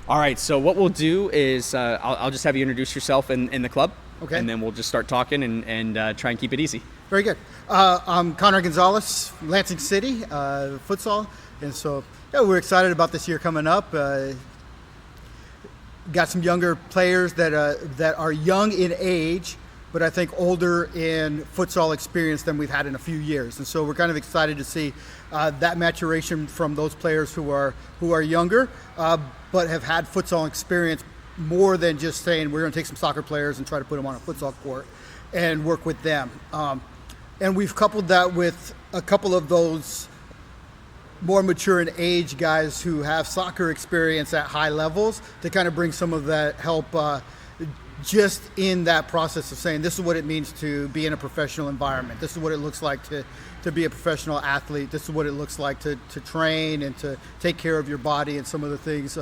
All right, so what we'll do is I'll just have you introduce yourself in the club. Okay. And then we'll just start talking and try and keep it easy. Very good. I'm Conrad Gonzales, Lansing City Futsal, and so we're excited about this year coming up. Got some younger players that are young in age, but I think older in futsal experience than we've had in a few years, and so we're kind of excited to see that maturation from those players who are younger, but have had futsal experience more than just saying we're going to take some soccer players and try to put them on a futsal court and work with them. And we've coupled that with a couple of those more mature in age guys who have soccer experience at high levels to kind of bring some of that help just in that process of saying this is what it means to be in a professional environment. This is what it looks like to be a professional athlete. This is what it looks like to train and to take care of your body and some of the things,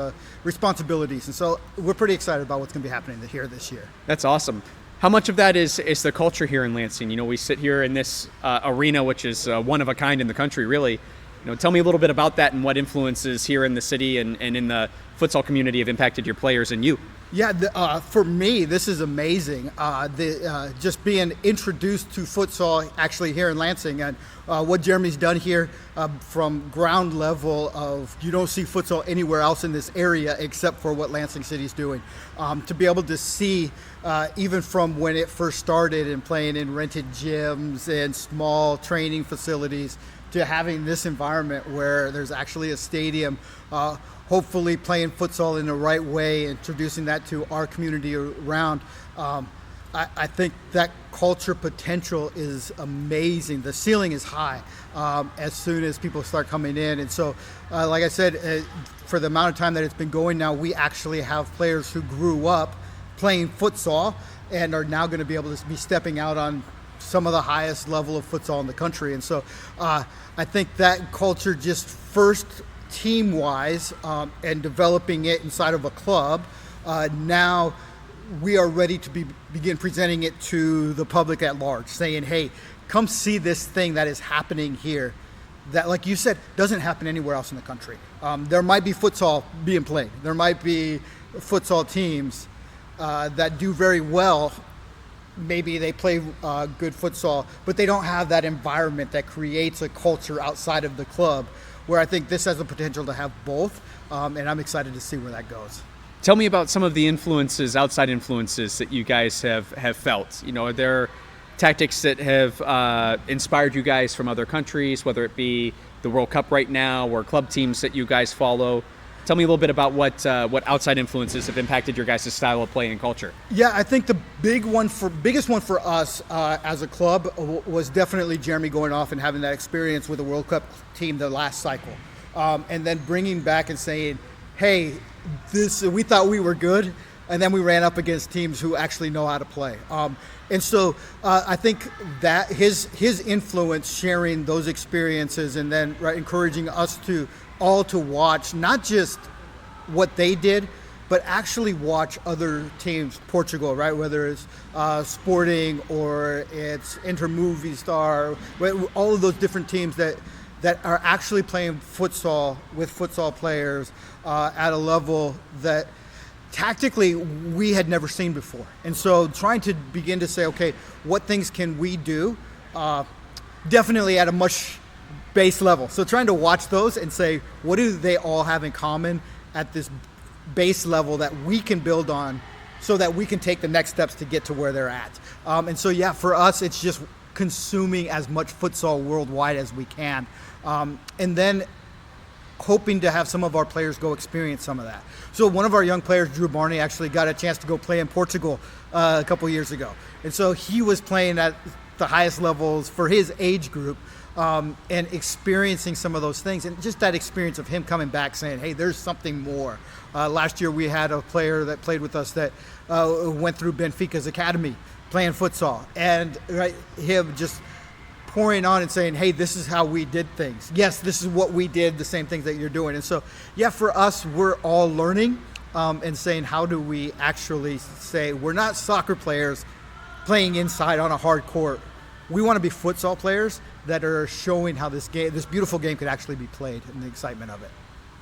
responsibilities. And so we're pretty excited about what's going to be happening here this year. That's awesome. How much of that is the culture here in Lansing? You know, we sit here in this arena, which is one of a kind in the country, really. You know, tell me a little bit about that and what influences here in the city and in the futsal community have impacted your players and you. Yeah, for me, this is amazing. Just being introduced to futsal actually here in Lansing and what Jeremy's done here from ground level of you don't see futsal anywhere else in this area except for what Lansing City's doing. To be able to see even from when it first started and playing in rented gyms and small training facilities to having this environment where there's actually a stadium, hopefully playing futsal in the right way, introducing that to our community around. I think that culture potential is amazing. The ceiling is high as soon as people start coming in. And so, like I said, for the amount of time that it's been going now, we actually have players who grew up playing futsal and are now going to be able to be stepping out on some of the highest level of futsal in the country. And so I think that culture just first team-wise and developing it inside of a club, now we are ready to begin presenting it to the public at large, saying, hey, come see this thing that is happening here that, like you said, doesn't happen anywhere else in the country. There might be futsal being played. There might be futsal teams that do very well. Maybe they play good futsal, but they don't have that environment that creates a culture outside of the club, where I think this has the potential to have both, and I'm excited to see where that goes. Tell me about some of the influences, outside influences that you guys have felt. You know, are there tactics that have inspired you guys from other countries, whether it be the World Cup right now or club teams that you guys follow? Tell me a little bit about what outside influences have impacted your guys' style of play and culture. Yeah, I think the biggest one for us as a club was definitely Jeremy going off and having that experience with the World Cup team the last cycle, and then bringing back and saying, "Hey, we thought we were good, and then we ran up against teams who actually know how to play." And so I think that his influence, sharing those experiences, and then encouraging us to watch not just what they did, but actually watch other teams, Portugal, right? Whether it's Sporting or it's Inter Movistar, all of those different teams that are actually playing futsal with futsal players at a level that tactically we had never seen before. And so trying to begin to say, okay, what things can we do? Definitely at a much base level. So trying to watch those and say, what do they all have in common at this base level that we can build on so that we can take the next steps to get to where they're at. And so, yeah, for us, it's just consuming as much futsal worldwide as we can. And then hoping to have some of our players go experience some of that. So one of our young players, Drew Barney, actually got a chance to go play in Portugal a couple years ago. And so he was playing at the highest levels for his age group, and experiencing some of those things. And just that experience of him coming back saying, hey, there's something more. Last year we had a player that played with us that went through Benfica's academy playing futsal. And him just pouring on and saying, hey, this is how we did things. Yes, this is what we did, the same things that you're doing. And so, yeah, for us, we're all learning and saying, how do we actually say, we're not soccer players playing inside on a hard court. We want to be futsal players that are showing how this beautiful game could actually be played and the excitement of it.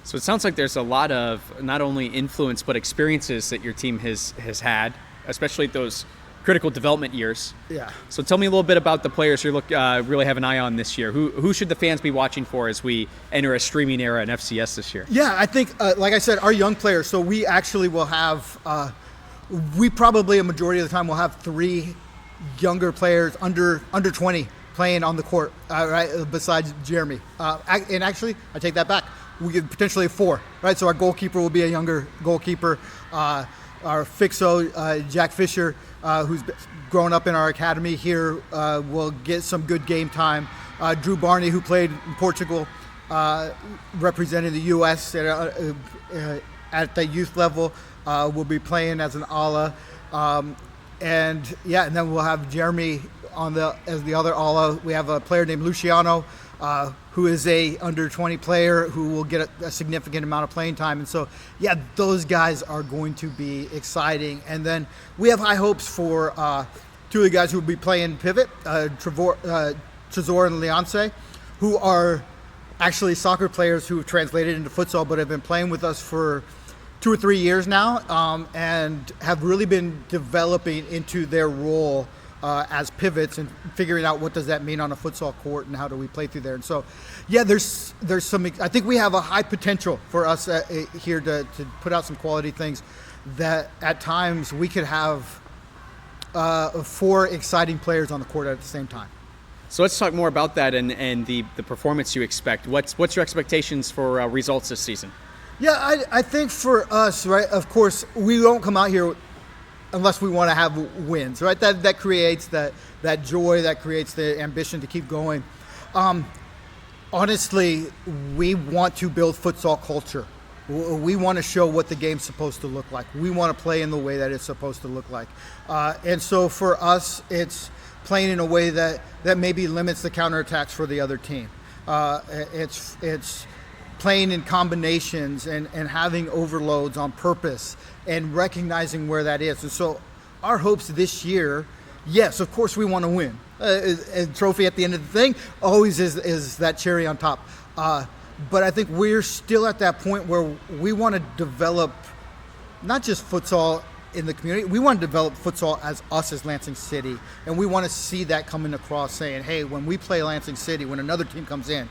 So it sounds like there's a lot of not only influence but experiences that your team has had, especially those critical development years. Yeah. So tell me a little bit about the players you really have an eye on this year. Who should the fans be watching for as we enter a streaming era in FCS this year? Yeah, I think, like I said, our young players. So we actually will have, we probably a majority of the time will have 3 younger players under 20 playing on the court, right? Besides Jeremy, and actually, I take that back. We could potentially have 4, right? So our goalkeeper will be a younger goalkeeper. Our fixo, Jack Fisher, who's grown up in our academy here, will get some good game time. Drew Barney, who played in Portugal, representing the U.S. At the youth level, will be playing as an ala. And then we'll have Jeremy as the other ala. We have a player named Luciano, who is a under 20 player who will get a significant amount of playing time. And so, those guys are going to be exciting. And then we have high hopes for 2 of the guys who will be playing pivot, Trezor and Leonce, who are actually soccer players who have translated into futsal but have been playing with us for 2 or 3 years now, and have really been developing into their role as pivots and figuring out what does that mean on a futsal court and how do we play through there. And so, there's some. I think we have a high potential for us here to put out some quality things that at times we could have 4 exciting players on the court at the same time. So let's talk more about that and the performance you expect. What's your expectations for results this season? Yeah, I think for us, right, of course, we won't come out here unless we want to have wins, right? That creates that joy, that creates the ambition to keep going. Honestly, we want to build futsal culture. We want to show what the game's supposed to look like. We want to play in the way that it's supposed to look like. And so for us, it's playing in a way that maybe limits the counterattacks for the other team. It's playing in combinations and having overloads on purpose and recognizing where that is. And so our hopes this year, yes, of course we want to win. A trophy at the end of the thing always is that cherry on top. But I think we're still at that point where we want to develop not just futsal in the community, we want to develop futsal as us as Lansing City. And we want to see that coming across saying, hey, when we play Lansing City, when another team comes in,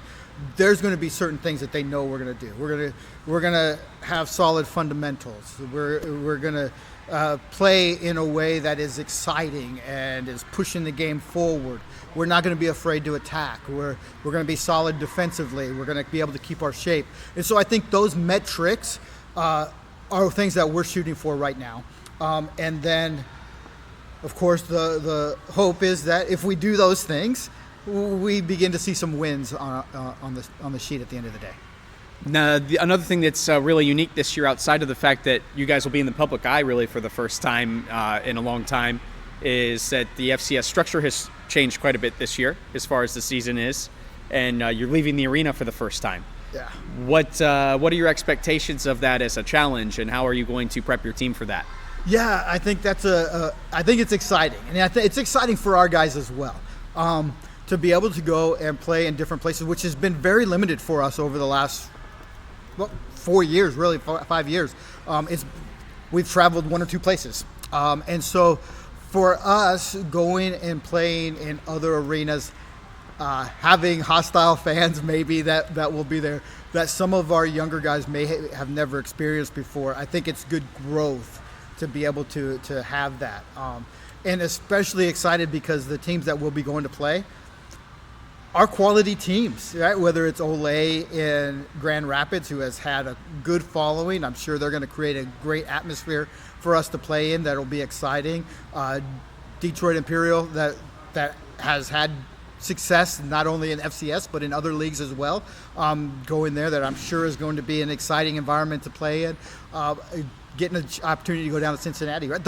there's going to be certain things that they know we're going to do. We're going to have solid fundamentals. We're going to play in a way that is exciting and is pushing the game forward. We're not going to be afraid to attack. We're going to be solid defensively. We're going to be able to keep our shape. And so I think those metrics are things that we're shooting for right now. And then, of course, the hope is that if we do those things, we begin to see some wins on the sheet at the end of the day. Now, another thing that's really unique this year, outside of the fact that you guys will be in the public eye really for the first time in a long time, is that the FCS structure has changed quite a bit this year as far as the season is, and you're leaving the arena for the first time. Yeah. What are your expectations of that as a challenge, and how are you going to prep your team for that? Yeah, I think that's I think it's exciting, and it's exciting for our guys as well. To be able to go and play in different places, which has been very limited for us over the last 4 years, really 5 years. We've traveled 1 or 2 places, and so for us going and playing in other arenas, having hostile fans maybe that will be there, that some of our younger guys may have never experienced before. I think it's good growth to be able to have that, and especially excited because the teams that we'll be going to play are quality teams, right? Whether it's Olay in Grand Rapids, who has had a good following. I'm sure they're going to create a great atmosphere for us to play in that'll be exciting. Detroit Imperial that has had success not only in FCS but in other leagues as well. Going there, that I'm sure is going to be an exciting environment to play in. Getting an opportunity to go down to Cincinnati, right?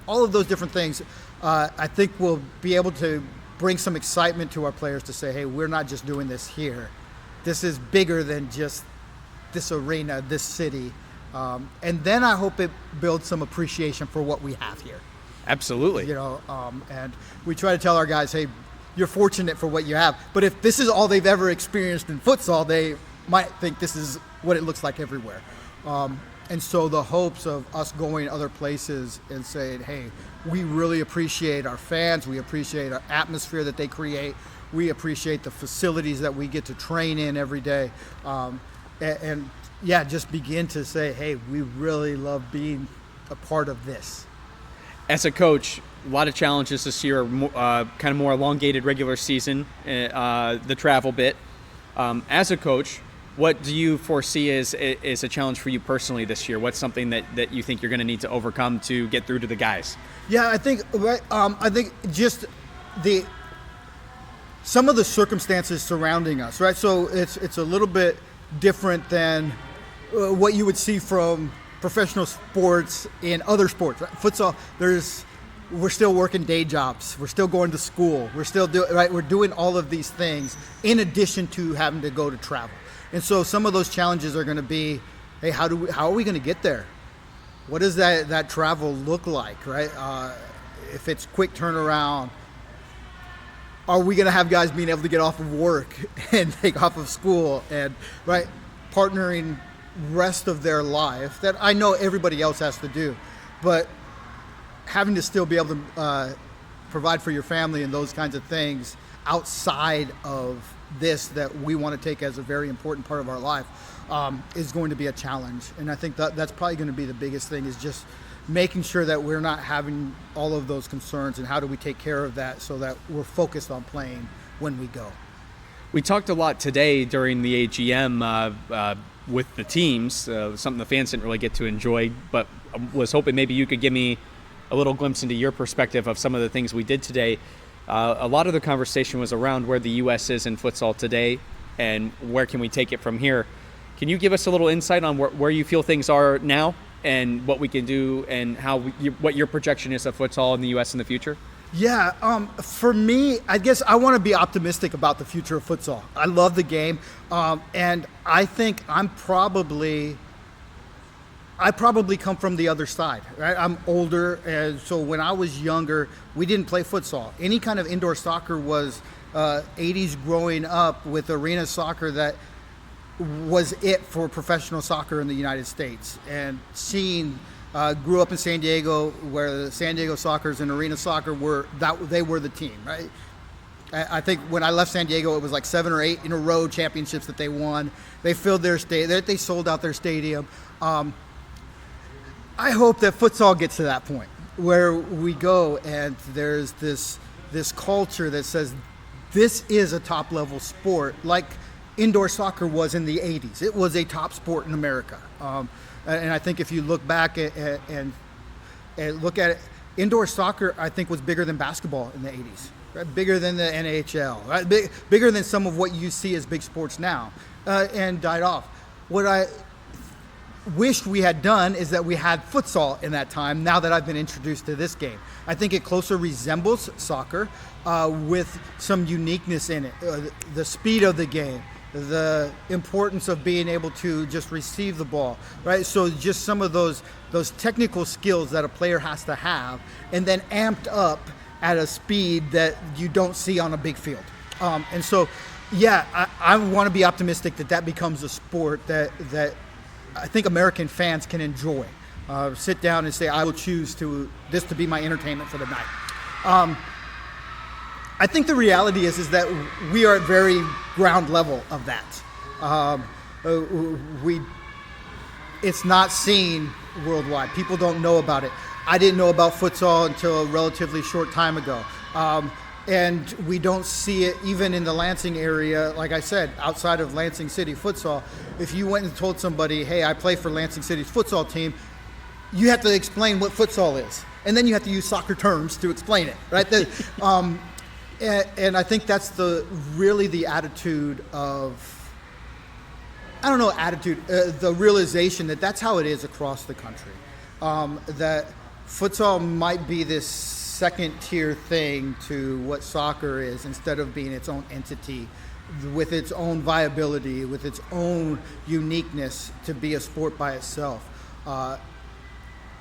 All of those different things, I think we'll be able to bring some excitement to our players to say, hey, we're not just doing this here. This is bigger than just this arena, this city. And then I hope it builds some appreciation for what we have here. Absolutely. And we try to tell our guys, hey, you're fortunate for what you have. But if this is all they've ever experienced in futsal, they might think this is what it looks like everywhere. And so the hopes of us going other places and saying, hey, we really appreciate our fans, we appreciate our atmosphere that they create, we appreciate the facilities that we get to train in every day, and yeah, just begin to say, hey, we really love being a part of this. As a coach, a lot of challenges this year, kind of more elongated regular season, the travel bit. As a coach, what do you foresee as a challenge for you personally this year? What's something that you think you're going to need to overcome to get through to the guys? Yeah, I think just some of the circumstances surrounding us, right? So it's a little bit different than what you would see from professional sports in other sports. Right? Futsal, we're still working day jobs. We're still going to school. We're doing all of these things in addition to having to go to travel. And so some of those challenges are going to be, hey, how are we going to get there? What does that travel look like, right? If it's quick turnaround, are we going to have guys being able to get off of work and take off of school and right partnering rest of their life that I know everybody else has to do, but having to still be able to provide for your family and those kinds of things outside of this that we want to take as a very important part of our life is going to be a challenge. And I think that's probably going to be the biggest thing, is just making sure that we're not having all of those concerns, and how do we take care of that so that we're focused on playing when we go. We talked a lot today during the AGM with the teams, something the fans didn't really get to enjoy, but was hoping maybe you could give me a little glimpse into your perspective of some of the things we did today. A lot of the conversation was around where the U.S. is in futsal today and where can we take it from here. Can you give us a little insight on where you feel things are now and what we can do and what your projection is of futsal in the U.S. in the future? Yeah, for me, I guess I want to be optimistic about the future of futsal. I love the game, and I think I probably come from the other side, right? I'm older, and so when I was younger, we didn't play futsal. Any kind of indoor soccer was 80s growing up with arena soccer that was it for professional soccer in the United States. And grew up in San Diego, where the San Diego Sockers and arena soccer were the team, right? I think when I left San Diego, it was like 7 or 8 in a row championships that they won. They filled their stadium. They sold out their stadium. I hope that futsal gets to that point where we go and there's this culture that says this is a top level sport, like indoor soccer was in the 80s. It was a top sport in America. And I think if you look back and look at it, indoor soccer, I think, was bigger than basketball in the 80s, right? Bigger than the NHL, right? Bigger than some of what you see as big sports now, and died off. What I wished we had done is that we had futsal in that time, now that I've been introduced to this game. I think it closer resembles soccer with some uniqueness in it, the speed of the game, the importance of being able to just receive the ball, right? So just some of those technical skills that a player has to have, and then amped up at a speed that you don't see on a big field. And so, yeah, I want to be optimistic that becomes a sport that I think American fans can enjoy. Sit down and say, I will choose this to be my entertainment for the night. I think the reality is that we are at very ground level of that. It's not seen worldwide. People don't know about it. I didn't know about futsal until a relatively short time ago. And we don't see it even in the Lansing area. Like I said, outside of Lansing City Futsal, if you went and told somebody, hey, I play for Lansing City's futsal team, you have to explain what futsal is. And then you have to use soccer terms to explain it, right? And I think that's really the attitude of, the realization that that's how it is across the country. That futsal might be this second tier thing to what soccer is, instead of being its own entity with its own viability, with its own uniqueness to be a sport by itself.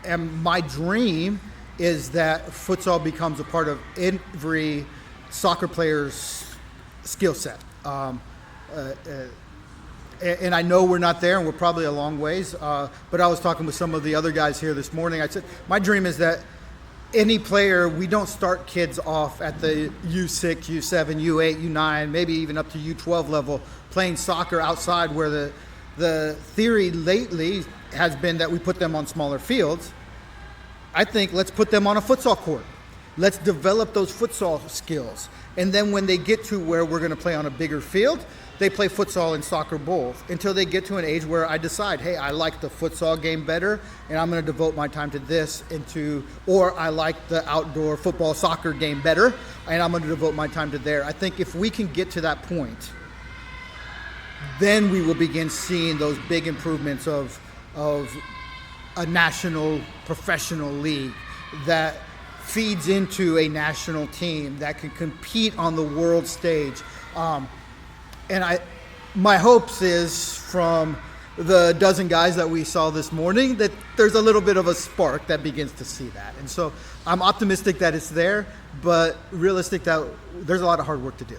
And my dream is that futsal becomes a part of every soccer player's skill set. and I know we're not there, and we're probably a long ways. But I was talking with some of the other guys here this morning. I said, my dream is that any player, we don't start kids off at the U6, U7, U8, U9, maybe even up to U12 level, playing soccer outside, where the theory lately has been that we put them on smaller fields. I think let's put them on a futsal court. Let's develop those futsal skills. And then when they get to where we're going to play on a bigger field, they play futsal and soccer both until they get to an age where I decide, hey, I like the futsal game better, and I'm going to devote my time to this, or I like the outdoor football soccer game better, and I'm going to devote my time to there. I think if we can get to that point, then we will begin seeing those big improvements of a national professional league that feeds into a national team that can compete on the world stage. And my hopes is from the dozen guys that we saw this morning that there's a little bit of a spark that begins to see that. And so I'm optimistic that it's there, but realistic that there's a lot of hard work to do.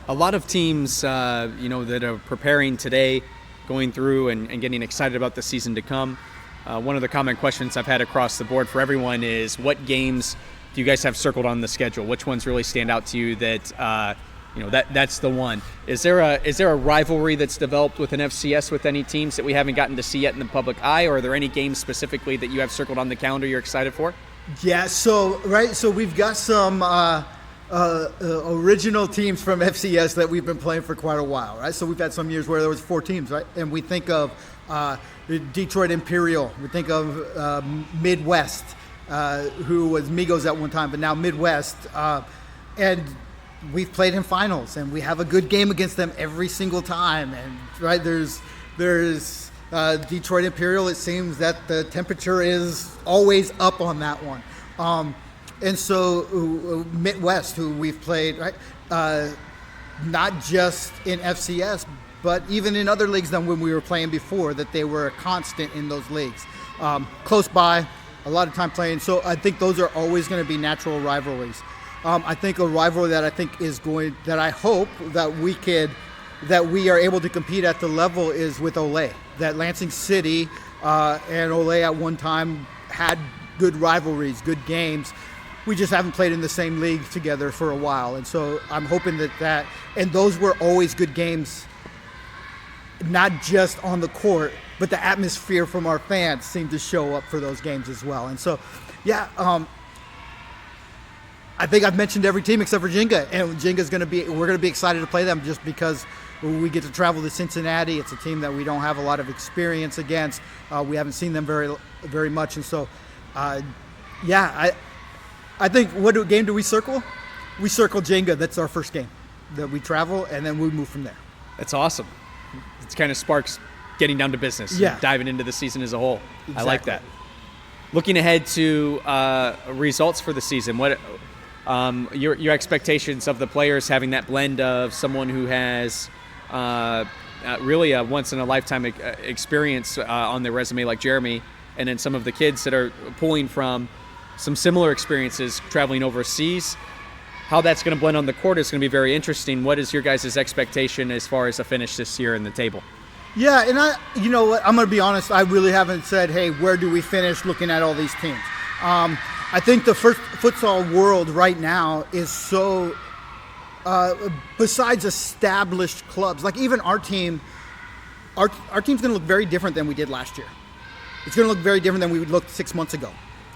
A lot of teams, that are preparing today, going through and getting excited about the season to come. One of the common questions I've had across the board for everyone is, what games do you guys have circled on the schedule? Which ones really stand out to you that's the one? Is there a rivalry that's developed within FCS with any teams that we haven't gotten to see yet in the public eye, or are there any games specifically that you have circled on the calendar you're excited for? Yeah, so we've got some original teams from FCS that we've been playing for quite a while, right? So we've had some years where there was 4 teams, right? And we think of Detroit Imperial, we think of Midwest, who was Migos at one time, but now Midwest, and we've played in finals, and we have a good game against them every single time. And right there's Detroit Imperial. It seems that the temperature is always up on that one. And so Midwest, who we've played, right, not just in FCS, but even in other leagues than when we were playing before, that they were a constant in those leagues. Close by, a lot of time playing. So I think those are always going to be natural rivalries. I think a rivalry that I hope that we are able to compete at the level is with Olay. That Lansing City and Olay at one time had good rivalries, good games. We just haven't played in the same league together for a while. And so I'm hoping and those were always good games, not just on the court, but the atmosphere from our fans seemed to show up for those games as well. And so, yeah, I think I've mentioned every team except for Jenga, and Jenga's we're going to be excited to play them just because we get to travel to Cincinnati. It's a team that we don't have a lot of experience against. We haven't seen them very, very much. And so, I think, what game do we circle? We circle Jenga. That's our first game that we travel, and then we move from there. That's awesome. It kind of sparks getting down to business, diving into the season as a whole. Exactly. I like that. Looking ahead to results for the season, what your expectations of the players having that blend of someone who has really a once-in-a-lifetime experience on their resume like Jeremy, and then some of the kids that are pulling from some similar experiences traveling overseas. How that's going to blend on the court is going to be very interesting. What is your guys' expectation as far as a finish this year in the table? Yeah, and I'm going to be honest, I really haven't said, hey, where do we finish looking at all these teams? I think the first futsal world right now is so, besides established clubs, like even our team, our team's going to look very different than we did last year. It's going to look very different than we looked 6 months ago.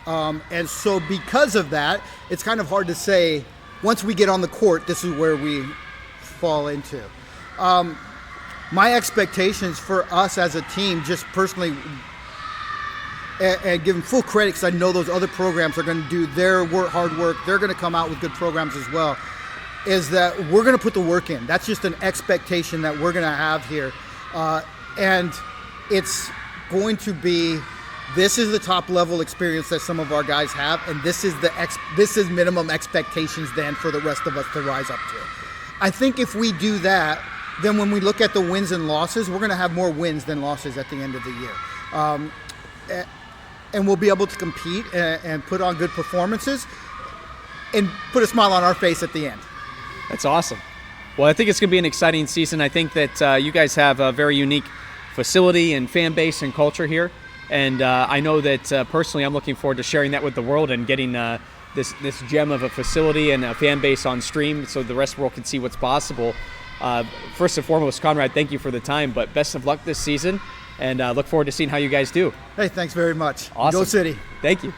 And so because of that, it's kind of hard to say, once we get on the court, this is where we fall into. My expectations for us as a team, just personally, and give them full credit because I know those other programs are going to do their hard work. They're going to come out with good programs as well, is that we're going to put the work in. That's just an expectation that we're going to have here. And it's going to be, this is the top level experience that some of our guys have, and this is minimum expectations then for the rest of us to rise up to. I think if we do that, then when we look at the wins and losses, we're going to have more wins than losses at the end of the year. And we'll be able to compete and put on good performances and put a smile on our face at the end. That's awesome. Well, I think it's going to be an exciting season. I think that you guys have a very unique facility and fan base and culture here. And I know that personally I'm looking forward to sharing that with the world and getting this gem of a facility and a fan base on stream so the rest of the world can see what's possible. First and foremost, Conrad, thank you for the time, but best of luck this season, and look forward to seeing how you guys do. Hey, thanks very much. Awesome. Go City. Thank you.